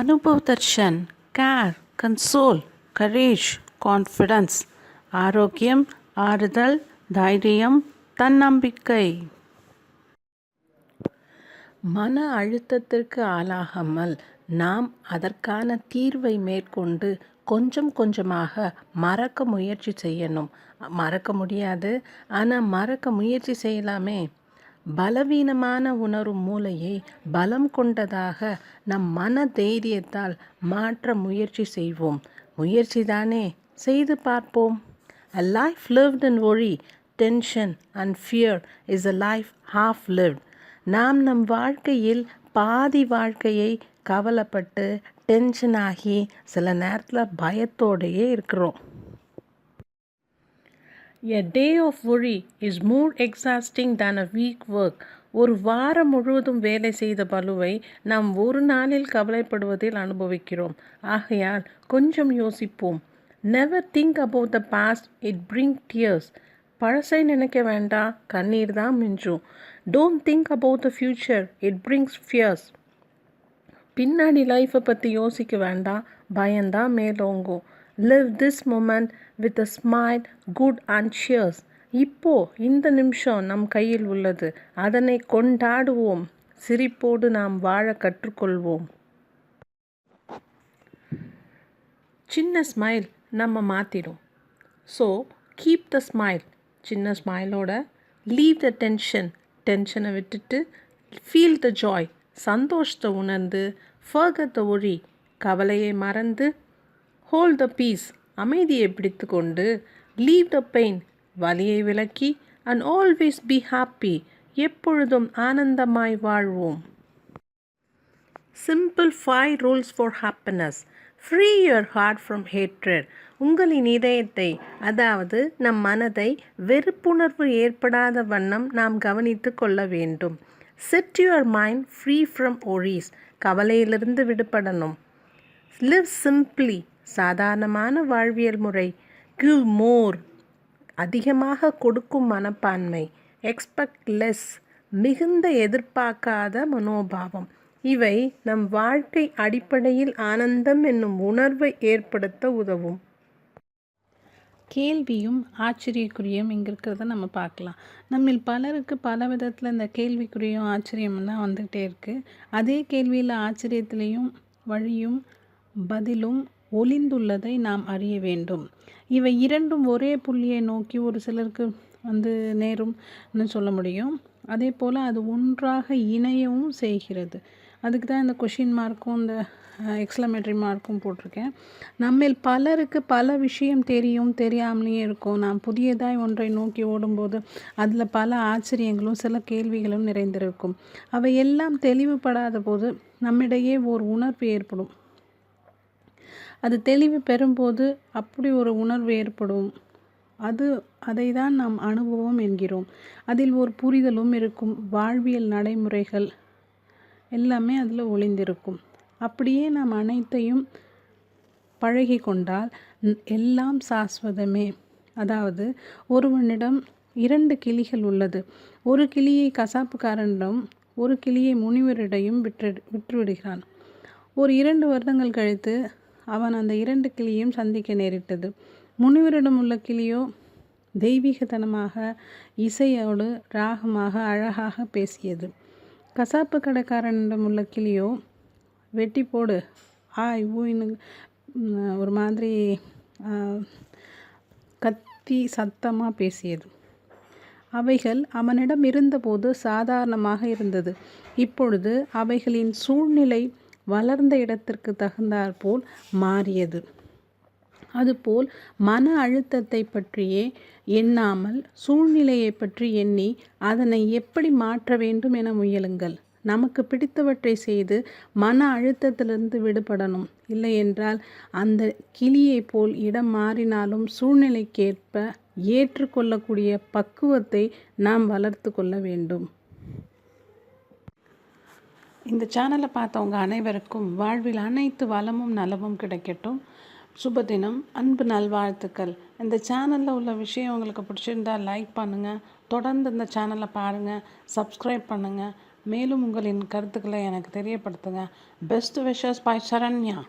Anubhav Darshan care console courage confidence ஆரோக்கியம் ஆறுதல் தைரியம் தன்னம்பிக்கை. மன அழுத்தத்திற்கு ஆளாகாமல் நாம் அதற்கான தீர்வை மேற்கொண்டு கொஞ்சம் கொஞ்சமாக மறக்க முயற்சி செய்யணும். மறக்க முடியாது, ஆனால் மறக்க முயற்சி செய்யலாமே. பலவீனமான உணரும் மூளையை பலம் கொண்டதாக நம் மன தைரியத்தால் மாற்ற முயற்சி செய்வோம். முயற்சி தானே, செய்து பார்ப்போம். A life lived in worry, tension and fear is a life half lived. நாம் நம் வாழ்க்கையில் பாதி வாழ்க்கையை கவலைப்பட்டு டென்ஷன் ஆகி சில நேரத்தில் பயத்தோடையே இருக்கிறோம். A day of worry is more exhausting than a week work. ஒரு வாரம் முழுவதும் வேலை செய்த பளுவை நாம் ஒரு நாளில் கவலைப்படுவதில் அனுபவிக்கிறோம். ஆகையால் கொஞ்சம் யோசிப்போம். Never think about the past, it brings tears. பழசை நினைக்க வேண்டாம், கண்ணீர் தான் மிஞ்சும். Don't think about the future, it brings fears. பின்னாடி லைஃப்பை பற்றி யோசிக்க வேண்டாம், பயம்தான் மேலோங்கும். Live this moment with a smile, good and cheers. இப்போ இந்த நிமிஷம் நம் கையில் உள்ளது, அதனை கொண்டாடுவோம். சிரிப்போடு நாம் வாழ கற்றுக்கொள்வோம். சின்ன ஸ்மைல் நம்ம மாற்றிடும். So keep the smile. சின்ன ஸ்மைலோட லீவ் த டென்ஷனை விட்டுட்டு ஃபீல் த ஜாய். சந்தோஷத்தை உணர்ந்து ஃபர்கெட் த worry, கவலையை மறந்து ஹோல்ட் த பீஸ், அமைதியை பிடித்து கொண்டு லீவ் த பெயின், வலியை விலக்கி அண்ட் ஆல்வேஸ் பி ஹாப்பி, எப்பொழுதும் ஆனந்தமாய் வாழ்வோம். Simple 5 rules for happiness. Free your heart from hatred. உங்களின் இதயத்தை, அதாவது நம் மனதை வெறுப்புணர்வு ஏற்படாத வண்ணம் நாம் கவனித்து கொள்ள வேண்டும். Set your mind free from worries. கவலையிலிருந்து விடுபடணும். Live simply. சாதாரணமான வாழ்வியல் முறை. Give more. அதிகமாக கொடுக்கும் மனப்பான்மை. Expect less. மிகுந்த எதிர்பார்க்காத மனோபாவம். இவை நம் வாழ்க்கை அடிப்படையில் ஆனந்தம் என்னும் உணர்வை ஏற்படுத்த உதவும். கேள்வியும் ஆச்சரியக்குறியும் இங்கே இருக்கிறத நம்ம பார்க்கலாம். நம்மில் பலருக்கு பல விதத்தில் இந்த கேள்விக்குறியும் ஆச்சரியம் தான் வந்துக்கிட்டே இருக்குது. அதே கேள்வியில் ஆச்சரியத்திலையும் வழியும் பதிலும் ஒளிந்துள்ளதை நாம் அறிய வேண்டும். இவை இரண்டும் ஒரே புள்ளியை நோக்கி ஒரு சிலருக்கு நேரும்னு சொல்ல முடியும். அதே போல் அது ஒன்றாக இணையவும் செய்கிறது. அதுக்கு தான் இந்த கொஷின் மார்க்கும் இந்த எக்ஸ்க்ளமேட்டரி மார்க்கும் போட்டிருக்கேன். நம்மில் பலருக்கு பல விஷயம் தெரியாமலேயே இருக்கும். நாம் புதியதாய் ஒன்றை நோக்கி ஓடும்போது அதில் பல ஆச்சரியங்களும் சில கேள்விகளும் நிறைந்திருக்கும். அவை எல்லாம் தெளிவுபடாத போது நம்மிடையே ஒரு உணர்வு ஏற்படும். அது தெளிவு பெறும்போது அப்படி ஒரு உணர்வு ஏற்படும். அதை தான் நாம் அனுபவம் என்கிறோம். அதில் ஒரு புரிதலும் இருக்கும். வாழ்வியல் நடைமுறைகள் எல்லாமே அதில் ஒளிந்திருக்கும். அப்படியே நாம் அனைத்தையும் பழகி கொண்டால் எல்லாம் சாஸ்வதமே. அதாவது ஒருவனிடம் 2 கிளிகள் உள்ளது. ஒரு கிளியை கசாப்புக்காரனிடம், ஒரு கிளியை முனிவரிடையும் விட்டுவிடுகிறான். ஒரு 2 வருடங்கள் கழித்து அவன் அந்த 2 கிளியையும் சந்திக்க நேரிட்டது. முனிவரிடம் உள்ள கிளியோ தெய்வீகத்தனமாக, இசையோடு ராகமாக அழகாக பேசியது. கசாப்பு கடைக்காரனிடம் உள்ள கிளியோ வெட்டி போடு ஊன்னு ஒரு மாதிரி கத்தி சத்தமாக பேசியது. அவைகள் அவனிடம் இருந்தபோது சாதாரணமாக இருந்தது. இப்பொழுது அவைகளின் சூழ்நிலை வளர்ந்த இடத்திற்கு தகுந்தாற்போல் மாறியது. அதுபோல் மன அழுத்தத்தை பற்றியே எண்ணாமல் சூழ்நிலையை பற்றி எண்ணி அதனை எப்படி மாற்ற வேண்டும் என முயலுங்கள். நமக்கு பிடித்தவற்றை செய்து மன அழுத்தத்திலிருந்து விடுபடணும். இல்லை என்றால் அந்த கிளியை போல் இடம் மாறினாலும் சூழ்நிலைக்கேற்ப ஏற்றுக்கொள்ளக்கூடிய பக்குவத்தை நாம் வளர்த்து கொள்ள வேண்டும். இந்த சேனலை பார்த்தவங்க அனைவருக்கும் வாழ்வில் அனைத்து வளமும் நலமும் கிடைக்கட்டும். சுபதினம், அன்பு நல்வாழ்த்துக்கள். இந்த சேனலில் உள்ள விஷயம் உங்களுக்கு பிடிச்சிருந்தால் லைக் பண்ணுங்கள். தொடர்ந்து இந்த சேனலை பாருங்கள், சப்ஸ்கிரைப் பண்ணுங்கள். மேலும் உங்களின் கருத்துக்களை எனக்கு தெரியப்படுத்துங்க. Best wishes by Saranya.